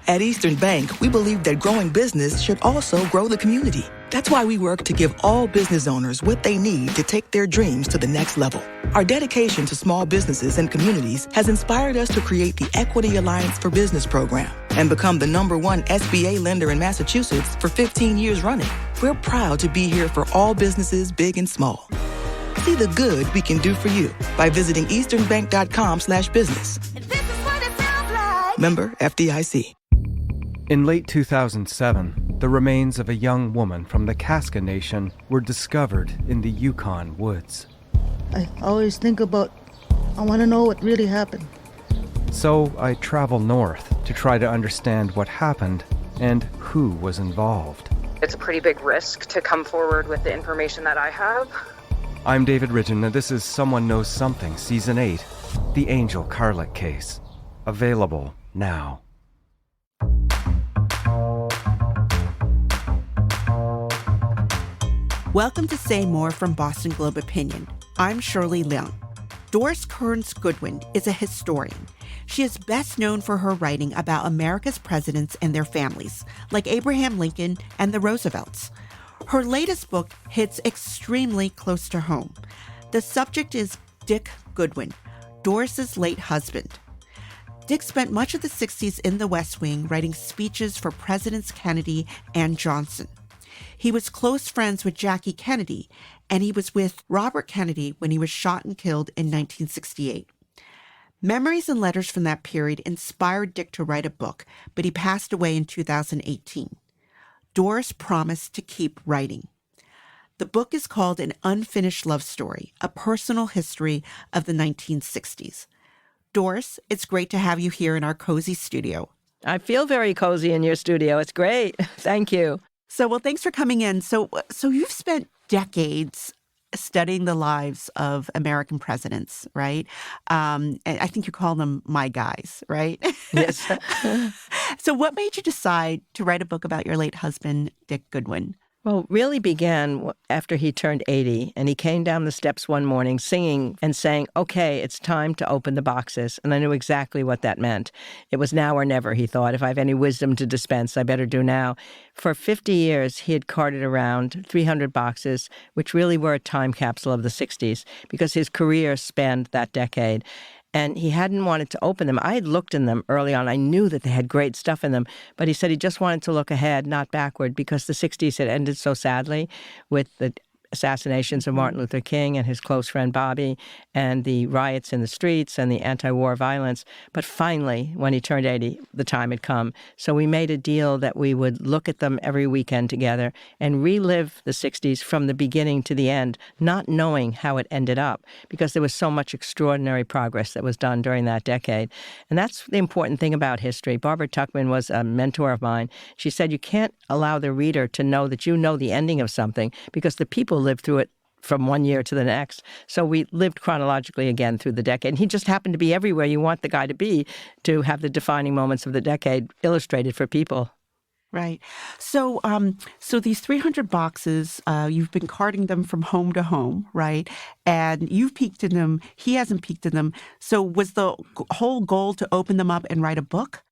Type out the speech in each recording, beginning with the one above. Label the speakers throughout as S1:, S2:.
S1: At Eastern Bank, we believe that growing business should also grow the community. That's why we work to give all business owners what they need to take their dreams to the next level. Our dedication to small businesses and communities has inspired us to create the Equity Alliance for Business program and become the #1 SBA lender in Massachusetts for 15 years running. We're proud to be here for all businesses, big and small. See the good we can do for you by visiting easternbank.com/business.
S2: This is what it sounds like.
S1: Member FDIC.
S3: In late 2007, the remains of a young woman from the Casca Nation were discovered in the Yukon woods.
S4: I always think about, I want to know what really happened.
S3: So I travel north to try to understand what happened and who was involved.
S5: It's a pretty big risk to come forward with the information that I have.
S3: I'm David Ridgen, and this is Someone Knows Something, Season 8, The Angel Carlick Case. Available now.
S6: Welcome to Say More from Boston Globe Opinion. I'm Shirley Leung. Doris Kearns Goodwin is a historian. She is best known for her writing about America's presidents and their families, like Abraham Lincoln and the Roosevelts. Her latest book hits extremely close to home. The subject is Dick Goodwin, Doris's late husband. Dick spent much of the 60s in the West Wing writing speeches for Presidents Kennedy and Johnson. He was close friends with Jackie Kennedy, and he was with Robert Kennedy when he was shot and killed in 1968. Memories and letters from that period inspired Dick to write a book, but he passed away in 2018. Doris promised to keep writing. The book is called An Unfinished Love Story, a personal history of the 1960s. Doris, it's great to have you here in our cozy studio.
S7: I feel very cozy in your studio. It's great. Thank you.
S6: Well, thanks for coming in. So you've spent decades studying the lives of American presidents, right? And I think you call them my guys, right?
S7: Yes.
S6: So what made you decide to write a book about your late husband, Dick Goodwin?
S7: Well, it really began after he turned 80, and he came down the steps one morning singing and saying, okay, it's time to open the boxes. And I knew exactly what that meant. It was now or never, he thought. If I have any wisdom to dispense, I better do now. For 50 years, he had carted around 300 boxes, which really were a time capsule of the 60s, because his career spanned that decade. And he hadn't wanted to open them. I had looked in them early on. I knew that they had great stuff in them. But he said he just wanted to look ahead, not backward, because the 60s had ended so sadly with the assassinations of Martin Luther King and his close friend Bobby, and the riots in the streets and the anti-war violence. But finally, when he turned 80, the time had come. So we made a deal that we would look at them every weekend together and relive the 60s from the beginning to the end, not knowing how it ended up, because there was so much extraordinary progress that was done during that decade. And that's the important thing about history. Barbara Tuchman was a mentor of mine. She said, you can't allow the reader to know that you know the ending of something, because the people lived through it from one year to the next. So we lived chronologically again through the decade. And he just happened to be everywhere you want the guy to be, to have the defining moments of the decade illustrated for people.
S6: Right. So these 300 boxes, you've been carting them from home to home, right? And you've peeked in them. He hasn't peeked in them. So was the whole goal to open them up and write a book?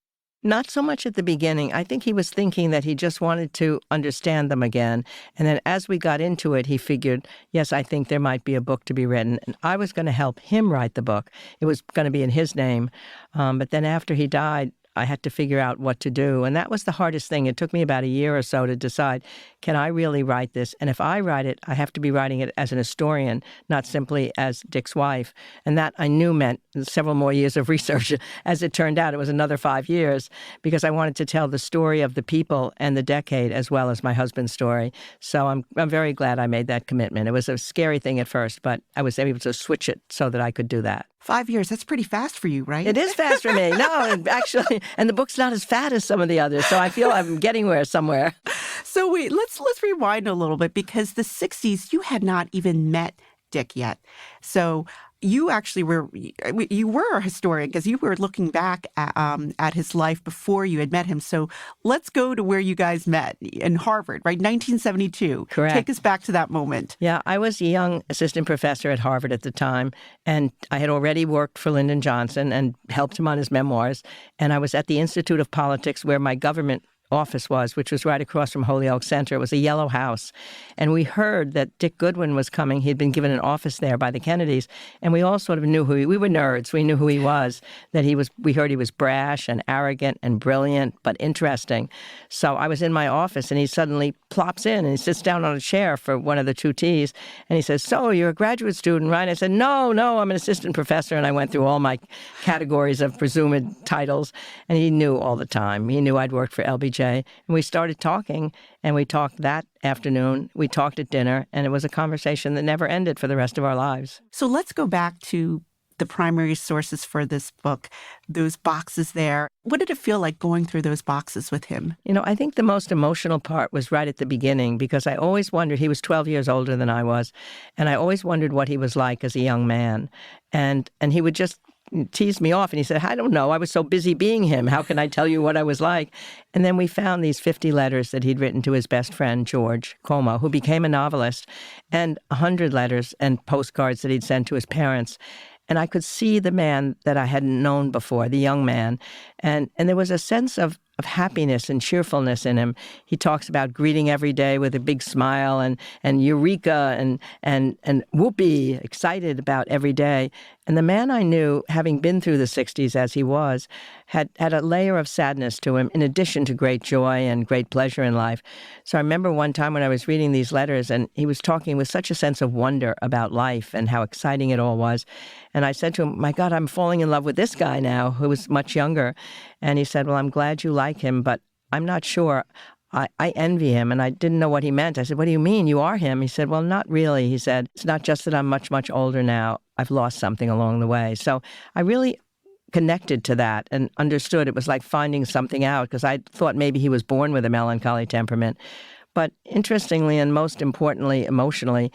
S7: Not so much at the beginning. I think he was thinking that he just wanted to understand them again. And then as we got into it, he figured, yes, I think there might be a book to be written. And I was going to help him write the book. It was going to be in his name. But then after he died, I had to figure out what to do. And that was the hardest thing. It took me about a year or so to decide, can I really write this? And if I write it, I have to be writing it as an historian, not simply as Dick's wife. And that I knew meant several more years of research. As it turned out, it was another 5 years, because I wanted to tell the story of the people and the decade as well as my husband's story. So I'm very glad I made that commitment. It was a scary thing at first, but I was able to switch it so that I could do that.
S6: 5 years, that's pretty fast for you, right?
S7: It is fast for me. No, actually, and the book's not as fat as some of the others, so I feel I'm getting somewhere.
S6: So wait, let's rewind a little bit, because the 60s, you had not even met Dick yet. So you actually you were a historian because you were looking back at his life before you had met him. So let's go to where you guys met in Harvard, right? 1972.
S7: Correct.
S6: Take us back to that moment.
S7: Yeah, I was a young assistant professor at Harvard at the time, and I had already worked for Lyndon Johnson and helped him on his memoirs. And I was at the Institute of Politics where my government office was, which was right across from Holyoke Center. It was a yellow house. And we heard that Dick Goodwin was coming. He'd been given an office there by the Kennedys. And we all sort of knew we were nerds. We knew who he was, we heard he was brash and arrogant and brilliant, but interesting. So I was in my office and he suddenly plops in and he sits down on a chair for one of the two teas. And he says, "So you're a graduate student, right?" I said, No, I'm an assistant professor. And I went through all my categories of presumed titles. And he knew all the time. He knew I'd worked for LBJ. And we started talking, and we talked that afternoon. We talked at dinner, and it was a conversation that never ended for the rest of our lives.
S6: So let's go back to the primary sources for this book, those boxes there. What did it feel like going through those boxes with him?
S7: I think the most emotional part was right at the beginning because I always wondered, he was 12 years older than I was, and I always wondered what he was like as a young man. And he would just teased me off and he said, "I don't know. I was so busy being him. How can I tell you what I was like?" And then we found these 50 letters that he'd written to his best friend, George Como, who became a novelist, and 100 letters and postcards that he'd sent to his parents. And I could see the man that I hadn't known before, the young man. And there was a sense of happiness and cheerfulness in him. He talks about greeting every day with a big smile and eureka and whoopee, excited about every day. And the man I knew, having been through the 60s as he was, had a layer of sadness to him in addition to great joy and great pleasure in life. So I remember one time when I was reading these letters and he was talking with such a sense of wonder about life and how exciting it all was. And I said to him, "My God, I'm falling in love with this guy now," who was much younger. And he said, "Well, I'm glad you like him, but I'm not sure. I envy him." And I didn't know what he meant. I said, "What do you mean? You are him." He said, "Well, not really." He said, "It's not just that I'm much, much older now. I've lost something along the way." So I really connected to that and understood it was like finding something out because I thought maybe he was born with a melancholy temperament. But interestingly and most importantly, emotionally,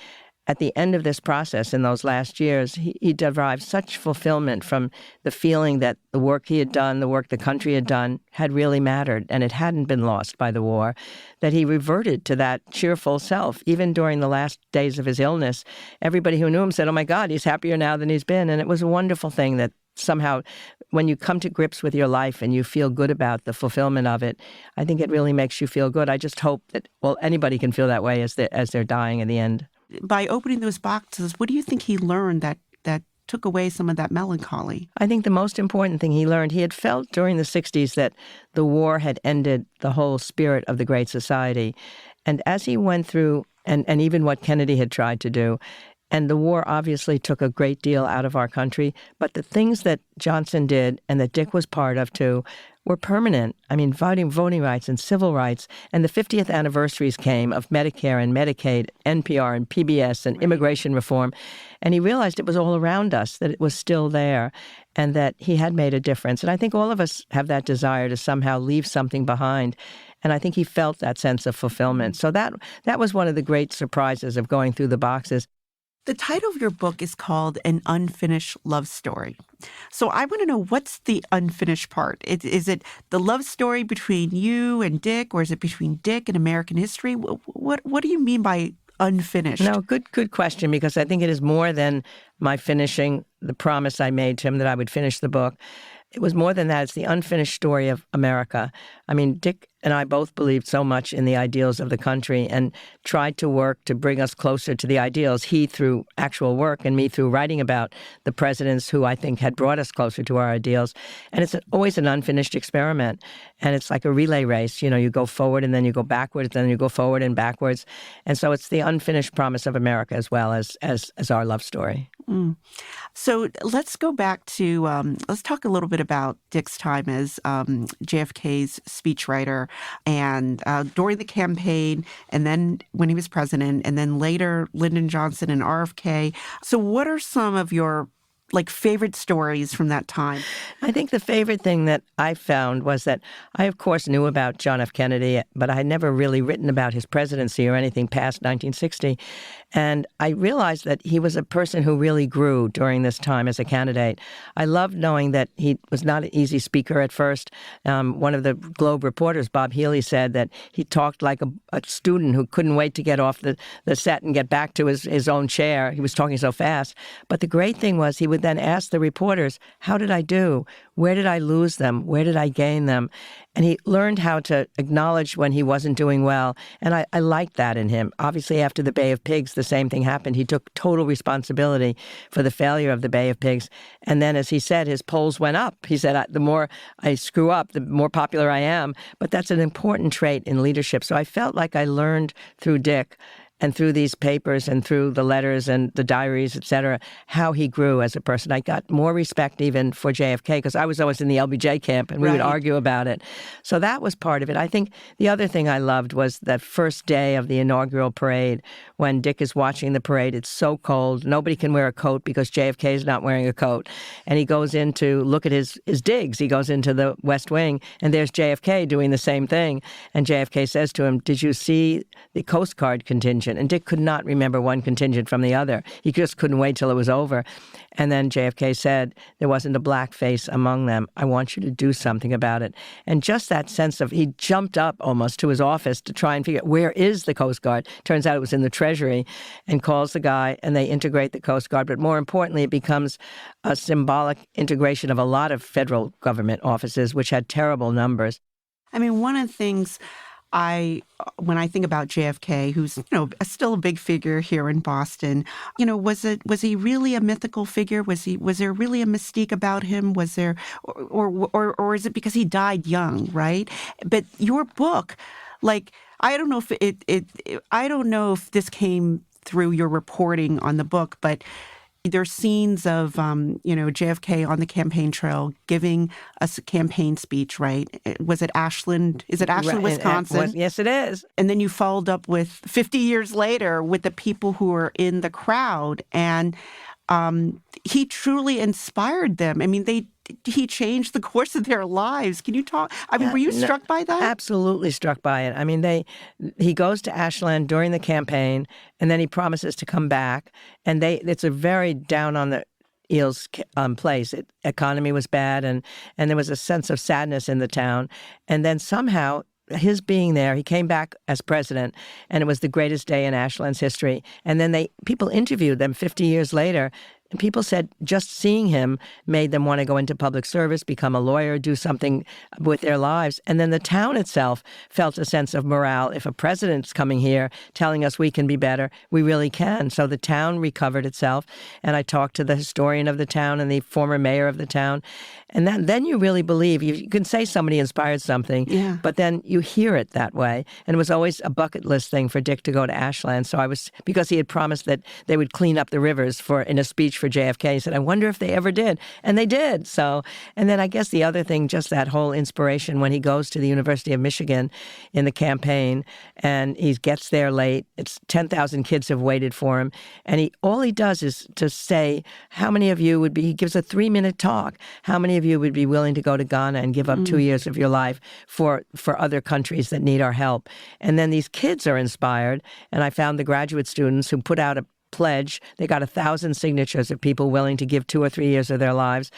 S7: at the end of this process in those last years, he derived such fulfillment from the feeling that the work he had done, the work the country had done, had really mattered and it hadn't been lost by the war, that he reverted to that cheerful self. Even during the last days of his illness, everybody who knew him said, "Oh my God, he's happier now than he's been." And it was a wonderful thing that somehow when you come to grips with your life and you feel good about the fulfillment of it, I think it really makes you feel good. I just hope that, anybody can feel that way as they're dying in the end.
S6: By opening those boxes, what do you think he learned that took away some of that melancholy?
S7: I think the most important thing he learned, he had felt during the 60s that the war had ended the whole spirit of the Great Society. And as he went through, and even what Kennedy had tried to do, and the war obviously took a great deal out of our country, but the things that Johnson did and that Dick was part of too were permanent. I mean, voting rights and civil rights. And the 50th anniversaries came of Medicare and Medicaid, NPR and PBS and immigration reform. And he realized it was all around us, that it was still there, and that he had made a difference. And I think all of us have that desire to somehow leave something behind. And I think he felt that sense of fulfillment. So that was one of the great surprises of going through the boxes.
S6: The title of your book is called An Unfinished Love Story. So I want to know, what's the unfinished part? Is it the love story between you and Dick, or is it between Dick and American history? What do you mean by unfinished?
S7: No, good question, because I think it is more than my finishing the promise I made to him that I would finish the book. It was more than that. It's the unfinished story of America. I mean, Dick and I both believed so much in the ideals of the country and tried to work to bring us closer to the ideals. He through actual work and me through writing about the presidents who I think had brought us closer to our ideals. And it's always an unfinished experiment. And it's like a relay race. You go forward and then you go backwards, then you go forward and backwards. And so it's the unfinished promise of America as well as our love story.
S6: Mm. So let's go back to, let's talk a little bit about Dick's time as JFK's speechwriter and during the campaign, and then when he was president, and then later Lyndon Johnson and RFK. So what are some of your favorite stories from that time?
S7: I think the favorite thing that I found was that I, of course, knew about John F. Kennedy, but I had never really written about his presidency or anything past 1960. And I realized that he was a person who really grew during this time as a candidate. I loved knowing that he was not an easy speaker at first. One of the Globe reporters, Bob Healy, said that he talked like a student who couldn't wait to get off the set and get back to his own chair. He was talking so fast. But the great thing was he would then ask the reporters, how did I do? Where did I lose them? Where did I gain them? And he learned how to acknowledge when he wasn't doing well. And I liked that in him. Obviously, after the Bay of Pigs, the same thing happened. He took total responsibility for the failure of the Bay of Pigs. And then, as he said, his polls went up. He said, the more I screw up, the more popular I am. But that's an important trait in leadership. So I felt like I learned through Dick and through these papers and through the letters and the diaries, et cetera, how he grew as a person. I got more respect even for JFK because I was always in the LBJ camp and we would argue about it. So that was part of it. I think the other thing I loved was that first day of the inaugural parade when Dick is watching the parade. It's so cold. Nobody can wear a coat because JFK is not wearing a coat. And he goes in to look at his digs. He goes into the West Wing and there's JFK doing the same thing. And JFK says to him, did you see the Coast Guard contingent? And Dick could not remember one contingent from the other. He just couldn't wait till it was over. And then JFK said, there wasn't a black face among them. I want you to do something about it. And just that sense of, he jumped up almost to his office to try and figure out, where is the Coast Guard? Turns out it was in the Treasury, and calls the guy, and they integrate the Coast Guard. But more importantly, it becomes a symbolic integration of a lot of federal government offices, which had terrible numbers.
S6: I mean, one of the things when I think about JFK, who's, still a big figure here in Boston, was he really a mythical figure? Was there really a mystique about him? Was there, or is it because he died young, right? But your book, I don't know if this came through your reporting on the book, but there's scenes of, JFK on the campaign trail giving a campaign speech, right? Was it Ashland? Is it Ashland, Wisconsin?
S7: Yes, it is.
S6: And then you followed up with 50 years later with the people who were in the crowd. And he truly inspired them. I mean, he changed the course of their lives. Can you talk? I mean, were you struck by that?
S7: Absolutely struck by it. I mean, he goes to Ashland during the campaign, and then he promises to come back. And it's a very down on the Eels place. Economy was bad, and there was a sense of sadness in the town. And then somehow, his being there, he came back as president, and it was the greatest day in Ashland's history. And then people interviewed them 50 years later, and people said just seeing him made them want to go into public service, become a lawyer, do something with their lives. And then the town itself felt a sense of morale. If a president's coming here telling us we can be better, we really can. So the town recovered itself. And I talked to the historian of the town and the former mayor of the town. And then you really believe, you can say somebody inspired something, but then you hear it that way. And it was always a bucket list thing for Dick to go to Ashland. So because he had promised that they would clean up the rivers in a speech for JFK. He said, I wonder if they ever did. And they did. So, and then I guess the other thing, just that whole inspiration when he goes to the University of Michigan in the campaign and he gets there late. It's 10,000 kids have waited for him. And all he does is to say, how many of you he gives a 3-minute talk. How many of you would be willing to go to Ghana and give up 2 years of your life for other countries that need our help? And then these kids are inspired. And I found the graduate students who put out a pledge. They got 1,000 signatures of people willing to give 2 or 3 years of their lives.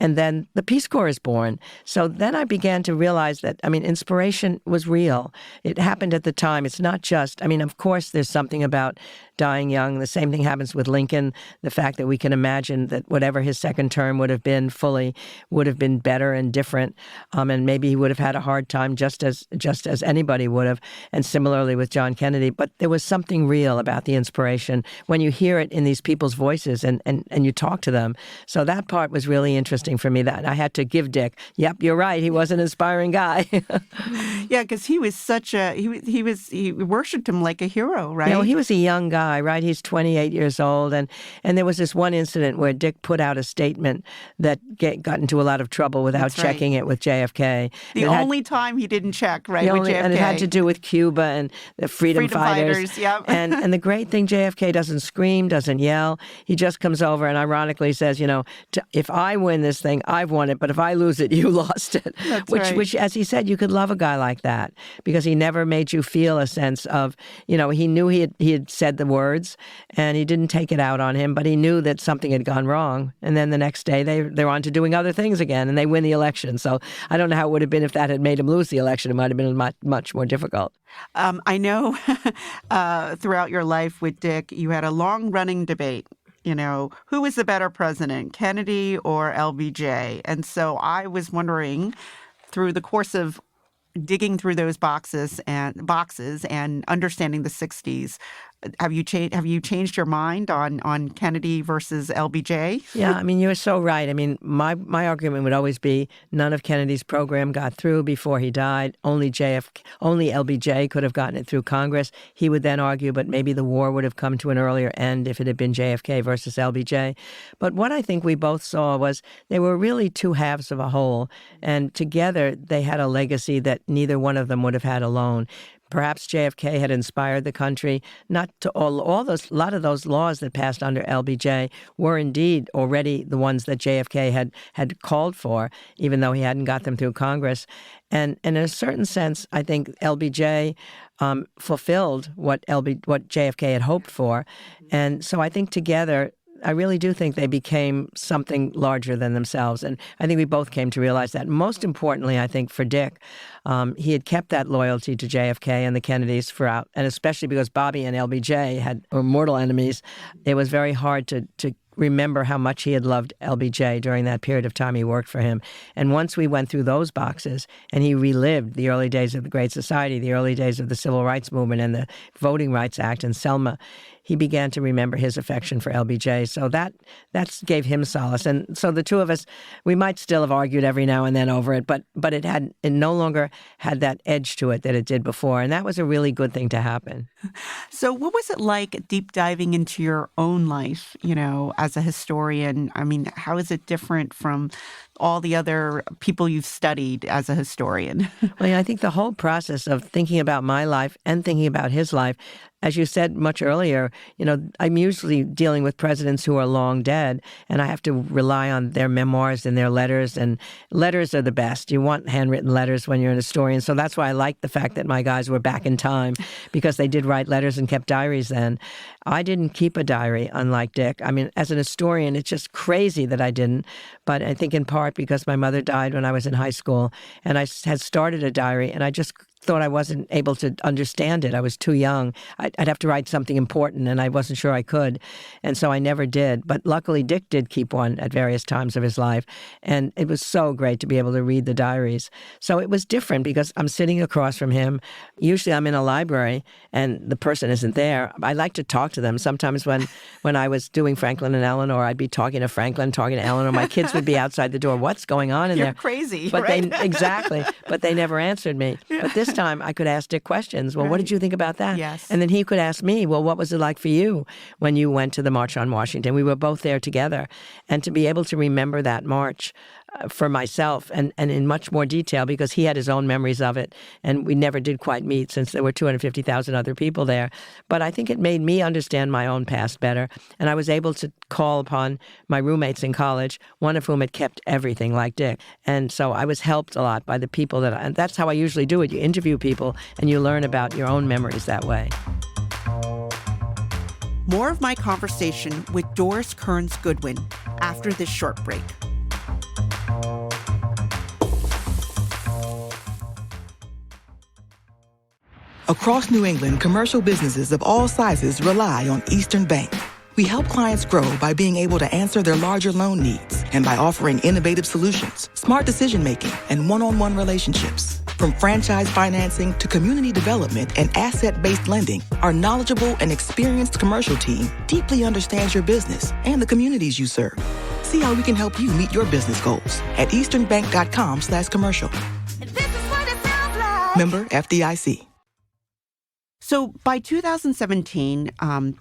S7: And then the Peace Corps is born. So then I began to realize that, inspiration was real. It happened at the time. It's not just, of course, there's something about dying young. The same thing happens with Lincoln. The fact that we can imagine that whatever his second term would have been fully would have been better and different. And maybe he would have had a hard time just as anybody would have. And similarly with John Kennedy. But there was something real about the inspiration when you hear it in these people's voices and you talk to them. So that part was really interesting for me, that I had to give Dick, yep, you're right, he was an inspiring guy.
S6: Yeah, because he was he worshipped him like a hero, right?
S7: He was a young guy, right? He's 28 years old. And there was this one incident where Dick put out a statement that got into a lot of trouble without checking it with JFK.
S6: The only time he didn't check, right, with JFK.
S7: And it had to do with Cuba and the freedom fighters.
S6: Yep.
S7: And the great thing, JFK doesn't scream, doesn't yell. He just comes over and ironically says, if I win this this thing. I've won it, but if I lose it, you lost it.
S6: That's
S7: which,
S6: right.
S7: which, as he said, you could love a guy like that because he never made you feel a sense of, he knew he had said the words and he didn't take it out on him, but he knew that something had gone wrong. And then the next day they're on to doing other things again and they win the election. So I don't know how it would have been if that had made him lose the election. It might have been much, much more difficult.
S6: I know throughout your life with Dick, you had a long-running debate. Who was the better president, Kennedy or LBJ? And so I was wondering, through the course of digging through those boxes and understanding the 60s, have you changed your mind on Kennedy versus LBJ?
S7: Yeah, you're so right. My argument would always be none of Kennedy's program got through before he died. Only LBJ could have gotten it through Congress. He would then argue, but maybe the war would have come to an earlier end if it had been JFK versus LBJ. But what I think we both saw was they were really two halves of a whole, and together they had a legacy that neither one of them would have had alone. Perhaps JFK had inspired the country not to a lot of those laws that passed under LBJ were indeed already the ones that JFK had called for, even though he hadn't got them through Congress. And in a certain sense, I think LBJ fulfilled what JFK had hoped for. And so I think together, I really do think they became something larger than themselves. And I think we both came to realize that. Most importantly, I think for Dick, he had kept that loyalty to JFK and the Kennedys throughout, and especially because Bobby and LBJ were mortal enemies, it was very hard to remember how much he had loved LBJ during that period of time he worked for him. And once we went through those boxes and he relived the early days of the Great Society, the early days of the Civil Rights Movement and the Voting Rights Act and Selma, he began to remember his affection for LBJ. So that gave him solace. And so the two of us, we might still have argued every now and then over it, but it no longer had that edge to it that it did before. And that was a really good thing to happen.
S6: So what was it like deep diving into your own life, as a historian? How is it different from all the other people you've studied as a historian?
S7: Well, I think the whole process of thinking about my life and thinking about his life, as you said much earlier, I'm usually dealing with presidents who are long dead, and I have to rely on their memoirs and their letters, and letters are the best. You want handwritten letters when you're an historian, so that's why I like the fact that my guys were back in time, because they did write letters and kept diaries then. I didn't keep a diary, unlike Dick. As an historian, it's just crazy that I didn't, but I think in part because my mother died when I was in high school, and I had started a diary, and I just thought I wasn't able to understand it. I was too young. I'd have to write something important, and I wasn't sure I could. And so I never did. But luckily, Dick did keep one at various times of his life. And it was so great to be able to read the diaries. So it was different because I'm sitting across from him. Usually I'm in a library, and the person isn't there. I like to talk to them. Sometimes when I was doing Franklin and Eleanor, I'd be talking to Franklin, talking to Eleanor. My kids would be outside the door. What's going on in there?
S6: You're crazy,
S7: but
S6: right?
S7: Exactly. But they never answered me. Yeah. But this time I could ask Dick questions. Well,
S6: right.
S7: What did you think about that?
S6: Yes.
S7: And then he could ask me, well, what was it like for you when you went to the March on Washington? We were both there together. And to be able to remember that march for myself and in much more detail, because he had his own memories of it, and we never did quite meet since there were 250,000 other people there. But I think it made me understand my own past better, and I was able to call upon my roommates in college, one of whom had kept everything like Dick. And so I was helped a lot by the people and that's how I usually do it. You interview people and you learn about your own memories that way.
S6: More of my conversation with Doris Kearns Goodwin after this short break.
S1: Across New England, commercial businesses of all sizes rely on Eastern Bank. We help clients grow by being able to answer their larger loan needs and by offering innovative solutions, smart decision-making, and one-on-one relationships. From franchise financing to community development and asset-based lending, our knowledgeable and experienced commercial team deeply understands your business and the communities you serve. See how we can help you meet your business goals at easternbank.com/commercial.
S2: This is what it sounds like.
S1: Member FDIC.
S6: So by 2017,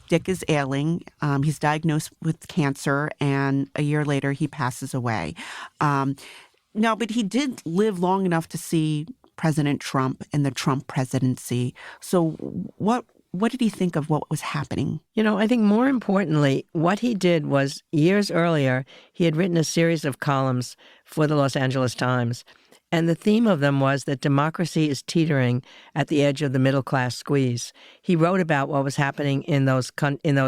S6: Dick is ailing. He's diagnosed with cancer, and a year later, he passes away. But he did live long enough to see President Trump and the Trump presidency. So what what did he think of what was happening?
S7: I think more importantly, what he did was years earlier, he had written a series of columns for the Los Angeles Times. And the theme of them was that democracy is teetering at the edge of the middle-class squeeze. He wrote about what was happening in those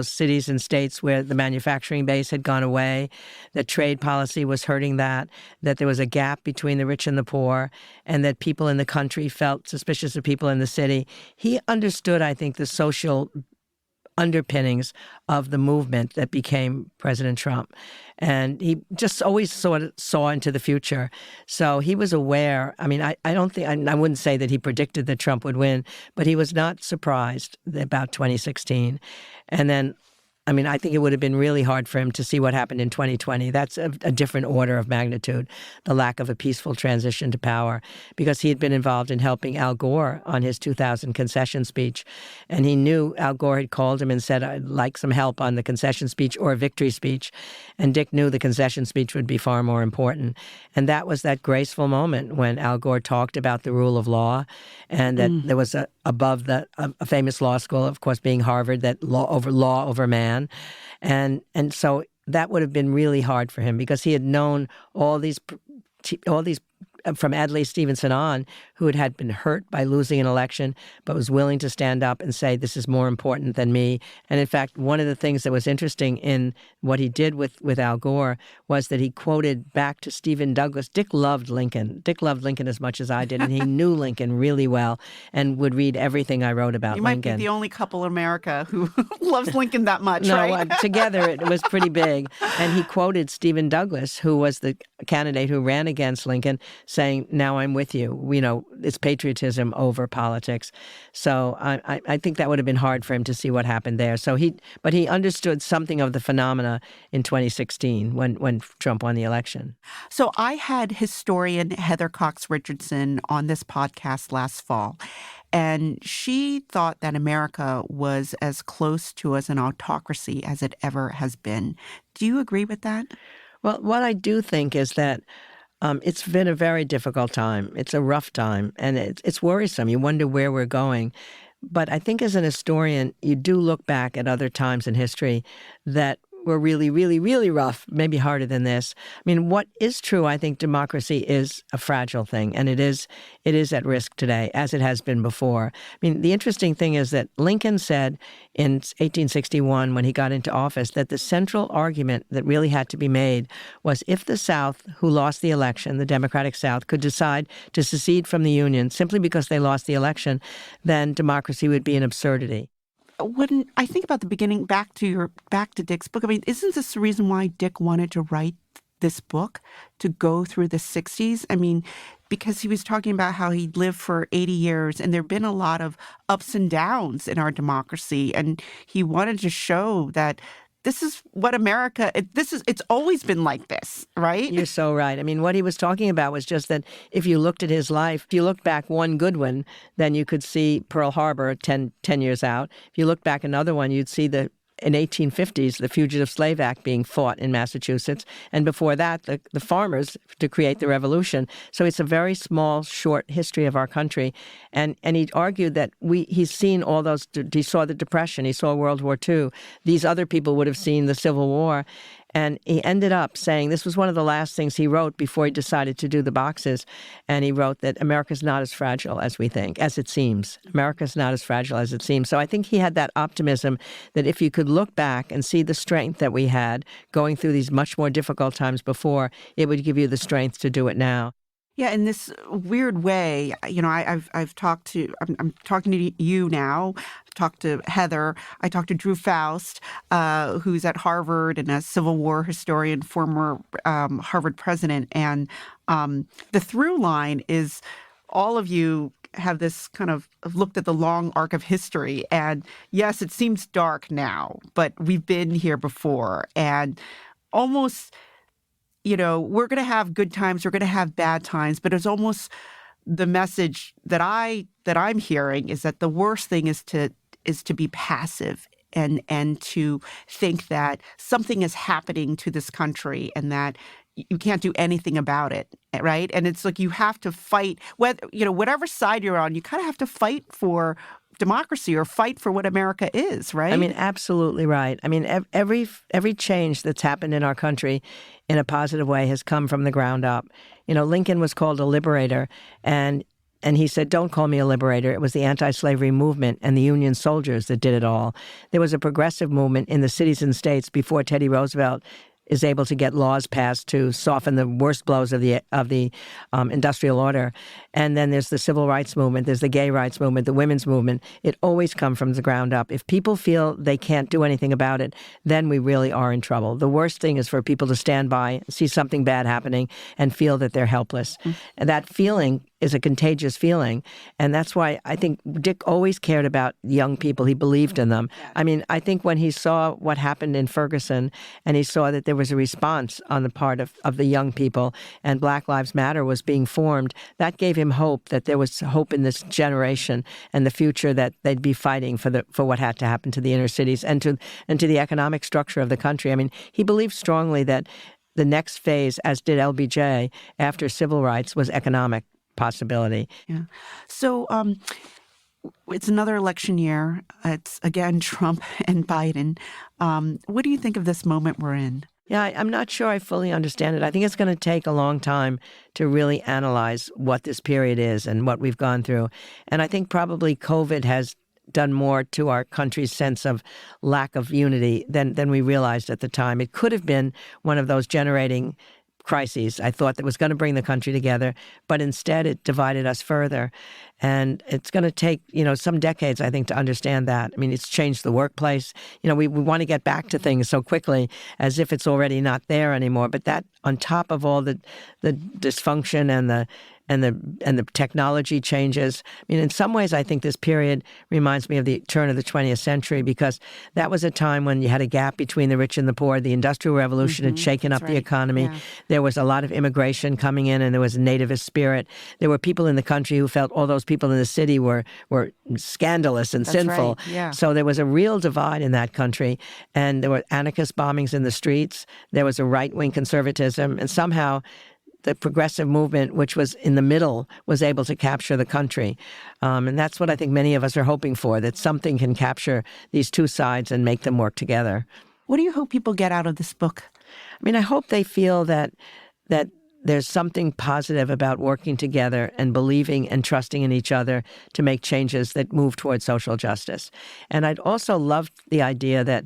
S7: cities and states where the manufacturing base had gone away, that trade policy was hurting that there was a gap between the rich and the poor, and that people in the country felt suspicious of people in the city. He understood, I think, the social underpinnings of the movement that became President Trump. And he just always saw into the future. So he was aware. I mean, I don't think, I wouldn't say that he predicted that Trump would win, but he was not surprised about 2016. And then, I think it would have been really hard for him to see what happened in 2020. That's a different order of magnitude, the lack of a peaceful transition to power, because he had been involved in helping Al Gore on his 2000 concession speech. And he knew Al Gore had called him and said, I'd like some help on the concession speech or a victory speech. And Dick knew the concession speech would be far more important. And that was that graceful moment when Al Gore talked about the rule of law and that there was a famous law school, of course, being Harvard, that law over man. And so that would have been really hard for him because he had known all these from Adlai Stevenson on, who had been hurt by losing an election, but was willing to stand up and say, this is more important than me. And in fact, one of the things that was interesting in what he did with Al Gore was that he quoted back to Stephen Douglas. Dick loved Lincoln. Dick loved Lincoln as much as I did, and he knew Lincoln really well and would read everything I wrote about Lincoln.
S6: You might be the only couple in America who loves Lincoln that much, right?
S7: No, together it was pretty big. And he quoted Stephen Douglas, who was the candidate who ran against Lincoln, saying, now I'm with you. It's patriotism over politics. So I think that would have been hard for him to see what happened there. But he understood something of the phenomena in 2016 when Trump won the election.
S6: So I had historian Heather Cox Richardson on this podcast last fall, and she thought that America was as close to as an autocracy as it ever has been. Do you agree with that?
S7: Well, what I do think is that it's been a very difficult time. It's a rough time, and it's worrisome. You wonder where we're going. But I think as an historian, you do look back at other times in history that were really, really, really rough, maybe harder than this. What is true, I think democracy is a fragile thing, and it is at risk today, as it has been before. The interesting thing is that Lincoln said in 1861, when he got into office, that the central argument that really had to be made was if the South, who lost the election, the Democratic South, could decide to secede from the Union simply because they lost the election, then democracy would be an absurdity.
S6: When I think about the beginning, back to Dick's book, isn't this the reason why Dick wanted to write this book, to go through the 60s? Because he was talking about how he'd lived for 80 years and there've been a lot of ups and downs in our democracy. And he wanted to show that this is what America, it's always been like this, right?
S7: You're so right. What he was talking about was just that if you looked at his life, if you looked back one Goodwin, then you could see Pearl Harbor 10 years out. If you looked back another one, you'd see in 1850s, the Fugitive Slave Act being fought in Massachusetts. And before that, the farmers to create the revolution. So it's a very small, short history of our country. And he argued that he's seen all those, he saw the Depression, he saw World War II. These other people would have seen the Civil War. And he ended up saying this was one of the last things he wrote before he decided to do the boxes. And he wrote that America's not as fragile as we think, as it seems. America's not as fragile as it seems. So I think he had that optimism that if you could look back and see the strength that we had going through these much more difficult times before, it would give you the strength to do it now.
S6: Yeah, in this weird way, I've talked to, I'm talking to you now, I've talked to Heather, I talked to Drew Faust, who's at Harvard and a Civil War historian, former Harvard president. And the through line is all of you have this kind of looked at the long arc of history. And yes, it seems dark now, but we've been here before. And almost, we're going to have good times, we're going to have bad times, but it's almost the message that I'm hearing is that the worst thing is to be passive and to think that something is happening to this country and that you can't do anything about it, right? And it's like you have to fight, whatever side you're on, you kind of have to fight for democracy or fight for what America is, right?
S7: I mean, absolutely right. I mean, every change that's happened in our country in a positive way has come from the ground up. Lincoln was called a liberator, and he said, "Don't call me a liberator." It was the anti-slavery movement and the Union soldiers that did it all. There was a progressive movement in the cities and states before Teddy Roosevelt is able to get laws passed to soften the worst blows of the industrial order. And then there's the civil rights movement, there's the gay rights movement, the women's movement. It always comes from the ground up. If people feel they can't do anything about it, then we really are in trouble. The worst thing is for people to stand by, see something bad happening, and feel that they're helpless. And that feeling is a contagious feeling. And that's why I think Dick always cared about young people. He believed in them. I mean, I think when he saw what happened in Ferguson and he saw that there was a response on the part of the young people and Black Lives Matter was being formed, that gave him hope that there was hope in this generation and the future, that they'd be fighting for what had to happen to the inner cities and to the economic structure of the country. I mean, he believed strongly that the next phase, as did LBJ, after civil rights, was economic possibility.
S6: Yeah. So it's another election year. It's, again, Trump and Biden. What do you think of this moment we're in?
S7: Yeah, I'm not sure I fully understand it. I think it's going to take a long time to really analyze what this period is and what we've gone through. And I think probably COVID has done more to our country's sense of lack of unity than we realized at the time. It could have been one of those generating crises I thought that was going to bring the country together, but instead it divided us further. And it's going to take, some decades, I think, to understand that. I mean, it's changed the workplace. We want to get back to things so quickly as if it's already not there anymore. But that, on top of all the dysfunction and the technology changes. I mean, in some ways, I think this period reminds me of the turn of the 20th century, because that was a time when you had a gap between the rich and the poor. The Industrial Revolution had shaken up the economy. Yeah. There was a lot of immigration coming in, and there was a nativist spirit. There were people in the country who felt all those people in the city were scandalous and sinful.
S6: Right. Yeah.
S7: So there was a real divide in that country, and there were anarchist bombings in the streets. There was a right-wing conservatism, and somehow the progressive movement, which was in the middle, was able to capture the country. And that's what I think many of us are hoping for, that something can capture these two sides and make them work together.
S6: What do you hope people get out of this book?
S7: I mean, I hope they feel that there's something positive about working together and believing and trusting in each other to make changes that move towards social justice. And I'd also love the idea that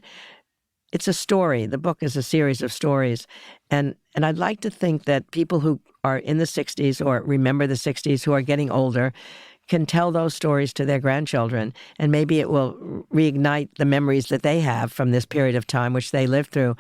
S7: it's a story. The book is a series of stories. And I'd like to think that people who are in the 60s or remember the 60s, who are getting older, can tell those stories to their grandchildren, and maybe it will reignite the memories that they have from this period of time which they lived through.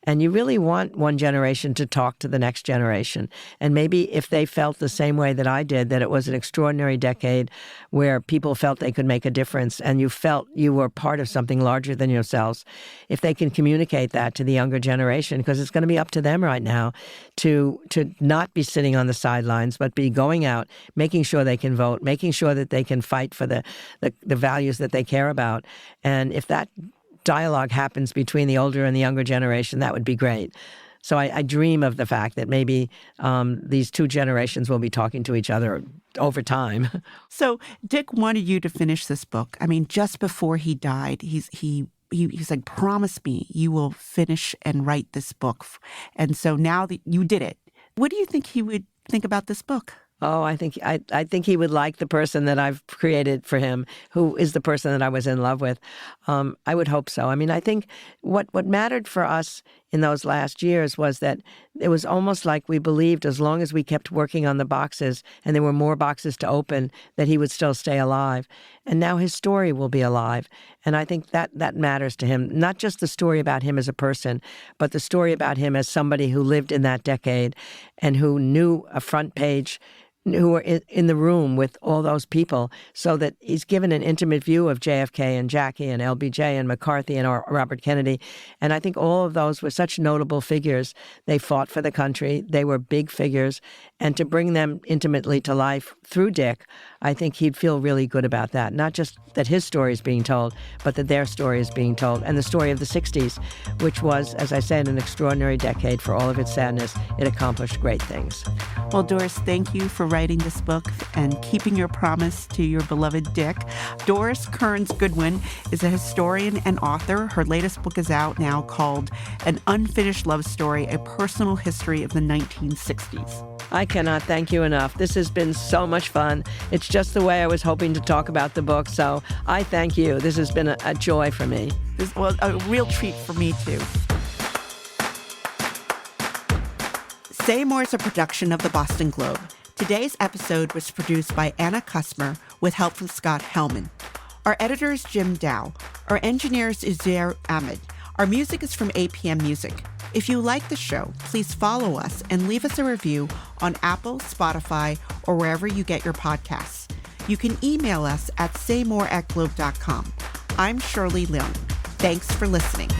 S7: And you really want one generation to talk to the next generation. And maybe if they felt the same way that I did, that it was an extraordinary decade where people felt they could make a difference and you felt you were part of something larger than yourselves, if they can communicate that to the younger generation, because it's going to be up to them right now to not be sitting on the sidelines, but be going out, making sure they can vote, making sure that they can fight for the values that they care about. And if that dialogue happens between the older and the younger generation, that would be great. So I dream of the fact that maybe these two generations will be talking to each other over time.
S6: So Dick wanted you to finish this book. I mean, just before he died, he's like, promise me you will finish and write this book. And so now that you did it, what do you think he would think about this book?
S7: Oh, I think he would like the person that I've created for him, who is the person that I was in love with. I would hope so. I mean, I think what mattered for us in those last years was that it was almost like we believed as long as we kept working on the boxes and there were more boxes to open, that he would still stay alive. And now his story will be alive. And I think that matters to him, not just the story about him as a person, but the story about him as somebody who lived in that decade and who knew a front page, who were in the room with all those people, so that he's given an intimate view of JFK and Jackie and LBJ and McCarthy and Robert Kennedy. And I think all of those were such notable figures. They fought for the country. They were big figures. And to bring them intimately to life through Dick, I think he'd feel really good about that. Not just that his story is being told, but that their story is being told. And the story of the 60s, which was, as I said, an extraordinary decade for all of its sadness. It accomplished great things.
S6: Well, Doris, thank you for writing this book and keeping your promise to your beloved Dick. Doris Kearns Goodwin is a historian and author. Her latest book is out now called An Unfinished Love Story, A Personal History of the 1960s.
S7: I cannot thank you enough. This has been so much fun. It's just the way I was hoping to talk about the book, so I thank you. This has been a joy for me.
S6: Well, a real treat for me, too. Say More is a production of the Boston Globe. Today's episode was produced by Anna Kusmer with help from Scott Hellman. Our editor is Jim Dow. Our engineer is Uzair Ahmed. Our music is from APM Music. If you like the show, please follow us and leave us a review on Apple, Spotify, or wherever you get your podcasts. You can email us at saymore@globe.com. I'm Shirley Leung. Thanks for listening.